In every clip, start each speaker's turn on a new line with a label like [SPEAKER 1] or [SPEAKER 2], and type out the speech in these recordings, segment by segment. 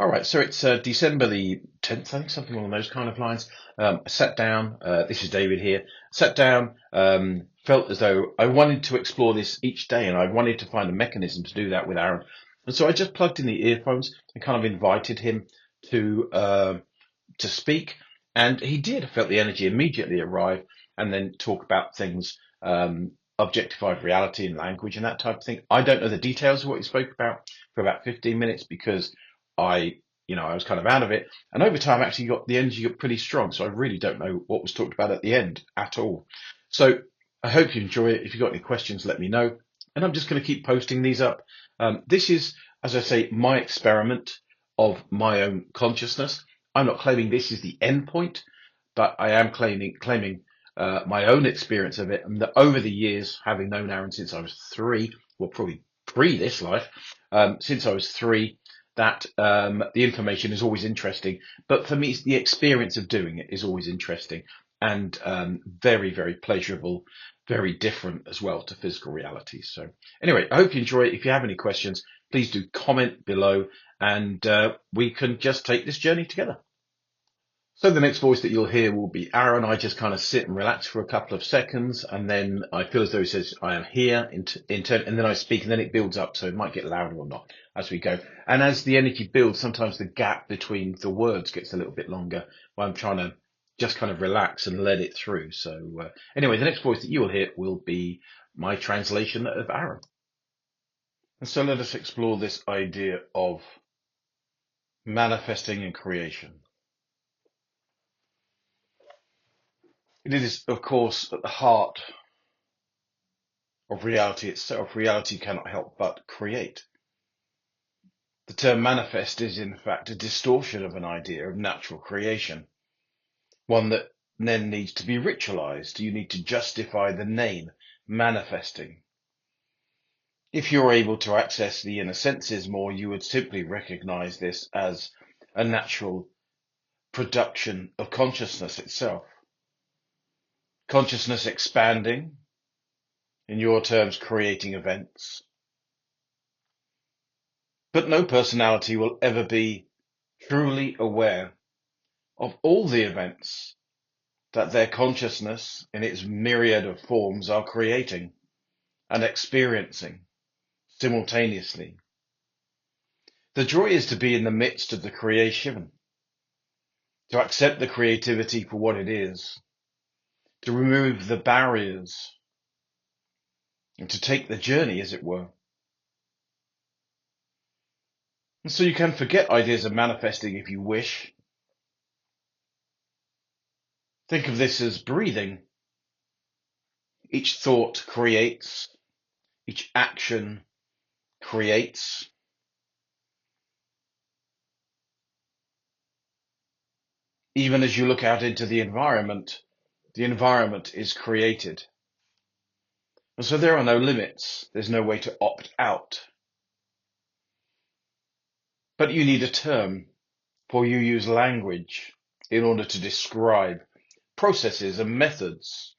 [SPEAKER 1] All right, so it's December the 10th, I think, something along those kind of lines. I sat down, this is David here, sat down, felt as though I wanted to explore this each day and I wanted to find a mechanism to do that with Aaron. And so I just plugged in the earphones and kind of invited him to speak. And he did. I felt the energy immediately arrive and then talk about things, objectified reality and language and that type of thing. I don't know the details of what he spoke about for about 15 minutes because I, I was kind of out of it. And over time, actually got the energy got pretty strong. So I really don't know what was talked about at the end at all. So I hope you enjoy it. If you've got any questions, let me know. And I'm just going to keep posting these up. This is, as I say, my experiment of my own consciousness. I'm not claiming this is the end point, but I am claiming my own experience of it, and that over the years, having known Aaron since I was three, well, probably pre this life, since I was three, that the information is always interesting. But for me, it's the experience of doing it is always interesting and very, very pleasurable, very different as well to physical reality. So anyway, I hope you enjoy it. If you have any questions, please do comment below and we can just take this journey together. So the next voice that you'll hear will be Aaron. I just kind of sit and relax for a couple of seconds, and then I feel as though he says, I am here, and then I speak, and then it builds up, so it might get louder or not as we go. And as the energy builds, sometimes the gap between the words gets a little bit longer while I'm trying to just kind of relax and let it through. So anyway, the next voice that you will hear will be my translation of Aaron. And so let us explore this idea of manifesting and creation. It is, of course, at the heart of reality itself. Reality cannot help but create. The term manifest is, in fact, a distortion of an idea of natural creation, one that then needs to be ritualized. You need to justify the name manifesting. If you're able to access the inner senses more, you would simply recognize this as a natural production of consciousness itself. Consciousness expanding, in your terms, creating events. But no personality will ever be truly aware of all the events that their consciousness in its myriad of forms are creating and experiencing simultaneously. The joy is to be in the midst of the creation, to accept the creativity for what it is, to remove the barriers, and to take the journey, as it were. And so you can forget ideas of manifesting if you wish. Think of this as breathing. Each thought creates, each action creates. Even as you look out into the environment is created. And so there are no limits. There's no way to opt out. But you need a term, for you use language in order to describe processes and methods.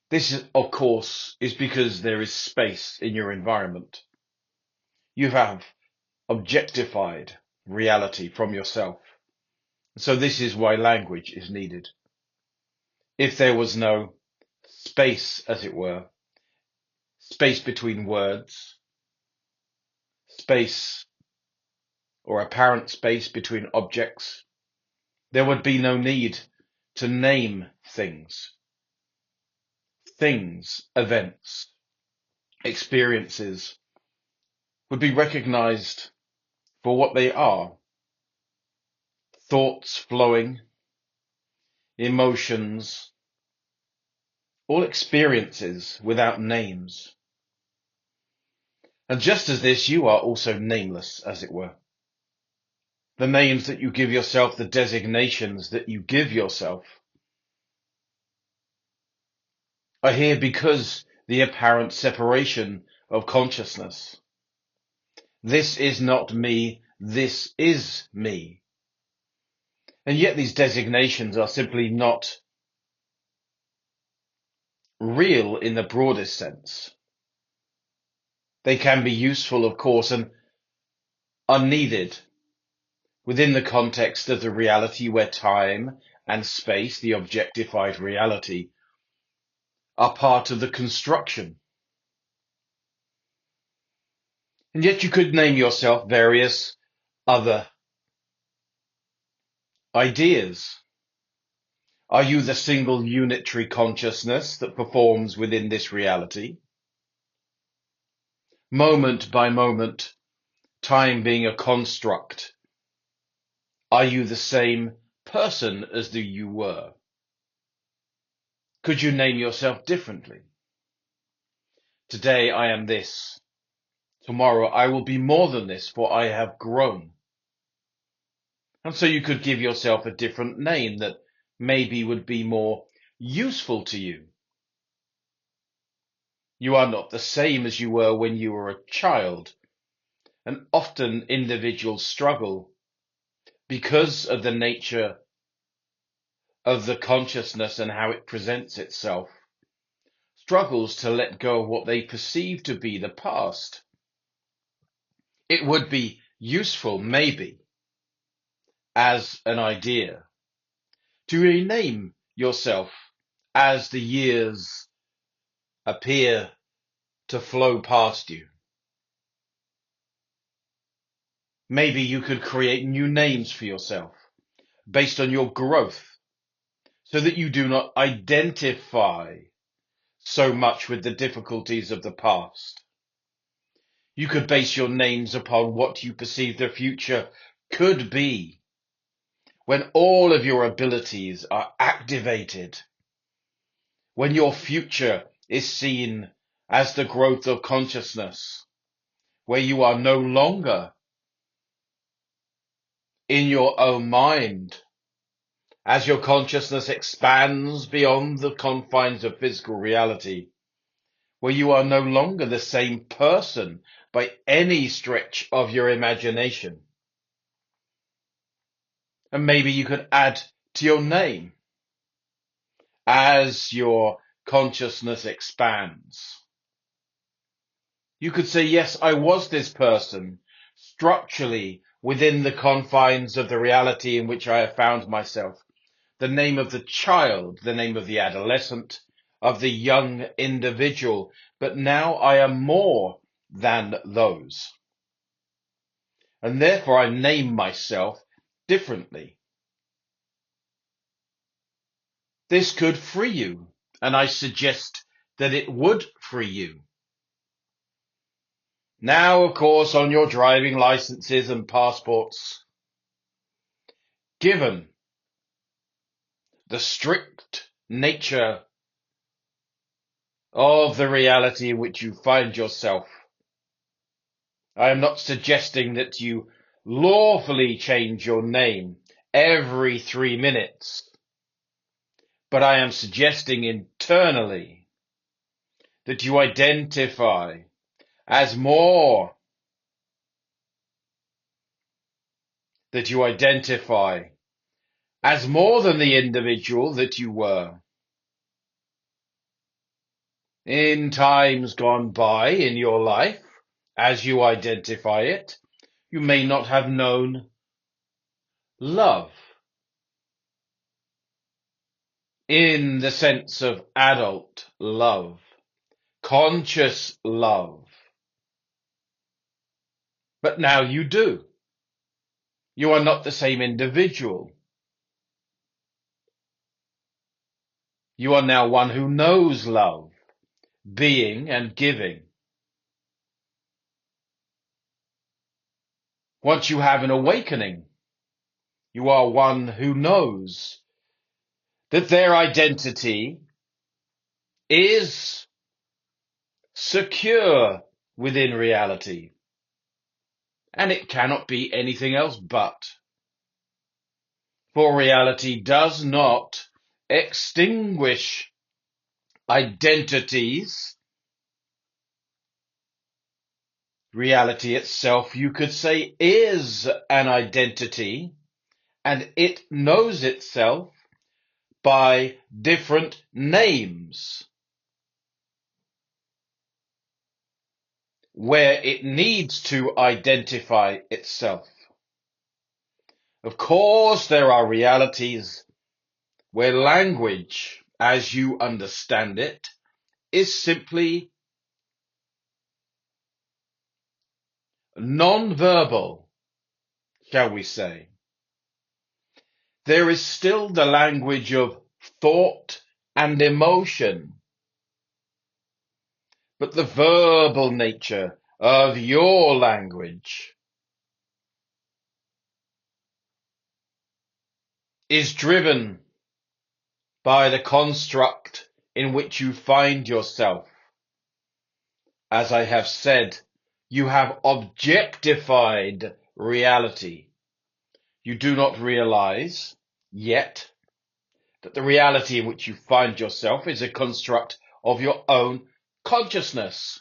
[SPEAKER 1] This, of course, is because there is space in your environment. You have objectified reality from yourself. So this is why language is needed. If there was no space, as it were, space between words, space or apparent space between objects, there would be no need to name things. Things, events, experiences would be recognized for what they are. Thoughts flowing, emotions, all experiences without names. And just as this, you are also nameless, as it were. The names that you give yourself, the designations that you give yourself, are here because the apparent separation of consciousness. This is not me, this is me. And yet these designations are simply not real in the broadest sense. They can be useful, of course, and are needed within the context of the reality where time and space, the objectified reality, are part of the construction. And yet you could name yourself various other ideas. Are you the single unitary consciousness that performs within this reality? Moment by moment, time being a construct. Are you the same person as you were? Could you name yourself differently? Today I am this. Tomorrow I will be more than this, for I have grown. And so you could give yourself a different name that maybe would be more useful to you. You are not the same as you were when you were a child, and often individuals struggle because of the nature of the consciousness and how it presents itself, struggles to let go of what they perceive to be the past. It would be useful, maybe, as an idea, to rename yourself as the years appear to flow past you. Maybe you could create new names for yourself based on your growth so that you do not identify so much with the difficulties of the past. You could base your names upon what you perceive the future could be when all of your abilities are activated, when your future is seen as the growth of consciousness, where you are no longer in your own mind, as your consciousness expands beyond the confines of physical reality, where you are no longer the same person by any stretch of your imagination. And maybe you could add to your name as your consciousness expands. You could say, yes, I was this person structurally within the confines of the reality in which I have found myself. The name of the child, the name of the adolescent, of the young individual. But now I am more than those. And therefore I name myself differently. This could free you, and I suggest that it would free you. Now, of course, on your driving licenses and passports, given the strict nature of the reality in which you find yourself, I am not suggesting that you lawfully change your name every 3 minutes, but I am suggesting internally that you identify as more, that you identify as more than the individual that you were. In times gone by in your life, as you identify it, you may not have known love in the sense of adult love, conscious love. But now you do. You are not the same individual. You are now one who knows love, being and giving. Once you have an awakening, you are one who knows that their identity is secure within reality. And it cannot be anything else but. For reality does not extinguish identities. Reality itself, you could say, is an identity, and it knows itself by different names. Where it needs to identify itself. Of course, there are realities where language, as you understand it, is simply non-verbal, shall we say. There is still the language of thought and emotion, but the verbal nature of your language is driven by the construct in which you find yourself. As I have said, you have objectified reality. You do not realize yet that the reality in which you find yourself is a construct of your own consciousness.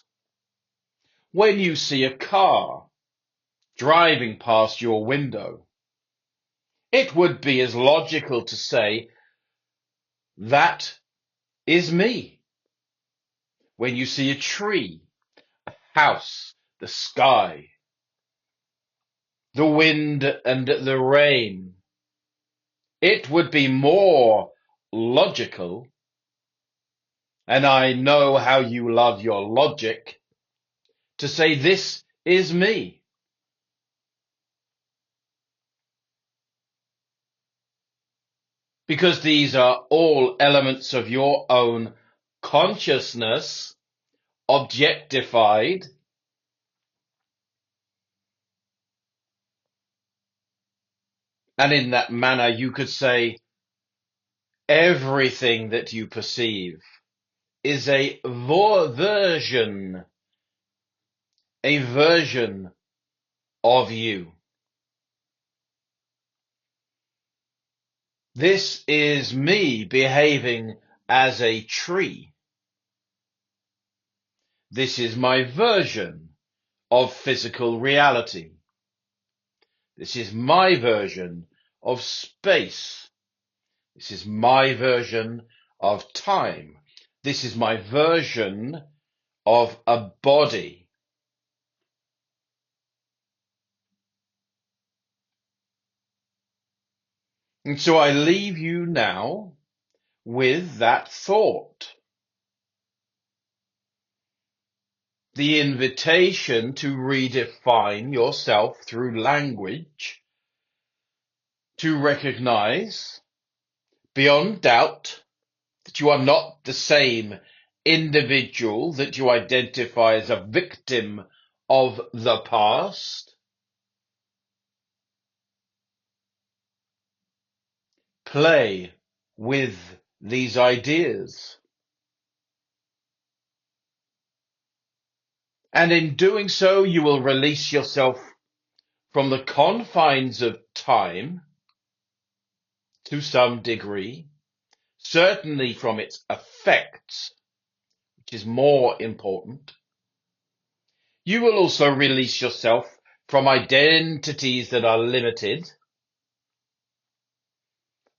[SPEAKER 1] When you see a car driving past your window, it would be as logical to say, that is me. When you see a tree, house, the sky, the wind and the rain, it would be more logical, and I know how you love your logic, to say this is me. Because these are all elements of your own consciousness, objectified, and in that manner you could say everything that you perceive is a version of you. This is me behaving as a tree. This is my version of physical reality. This is my version of space. This is my version of time. This is my version of a body. And so I leave you now with that thought. The invitation to redefine yourself through language, to recognize beyond doubt that you are not the same individual that you identify as a victim of the past. Play with these ideas. And in doing so, you will release yourself from the confines of time to some degree, certainly from its effects, which is more important. You will also release yourself from identities that are limited,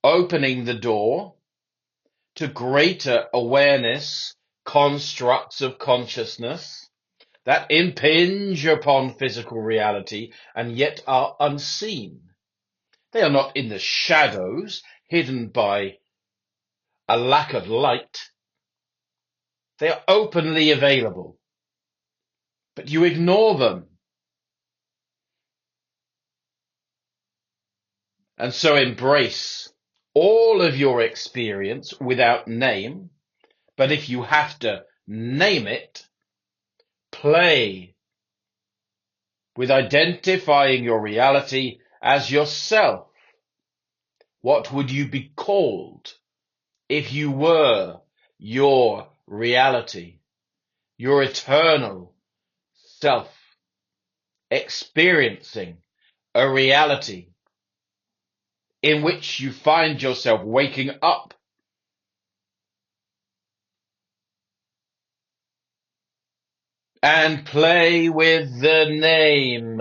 [SPEAKER 1] opening the door to greater awareness, constructs of consciousness that impinge upon physical reality and yet are unseen. They are not in the shadows, hidden by a lack of light. They are openly available, but you ignore them. And so embrace all of your experience without name, but if you have to name it, play with identifying your reality as yourself. What would you be called if you were your reality, your eternal self, experiencing a reality in which you find yourself waking up? And play with the name.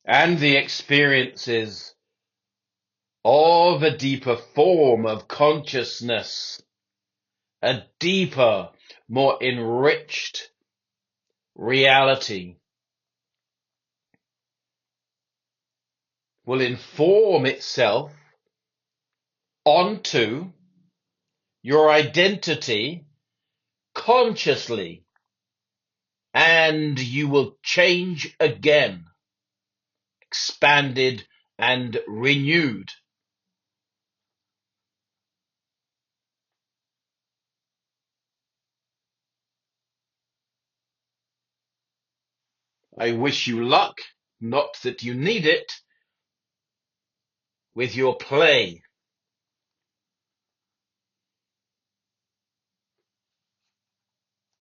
[SPEAKER 1] And the experiences of a deeper form of consciousness, a deeper, more enriched reality will inform itself onto your identity consciously, and you will change again, expanded and renewed. I wish you luck, not that you need it, with your play.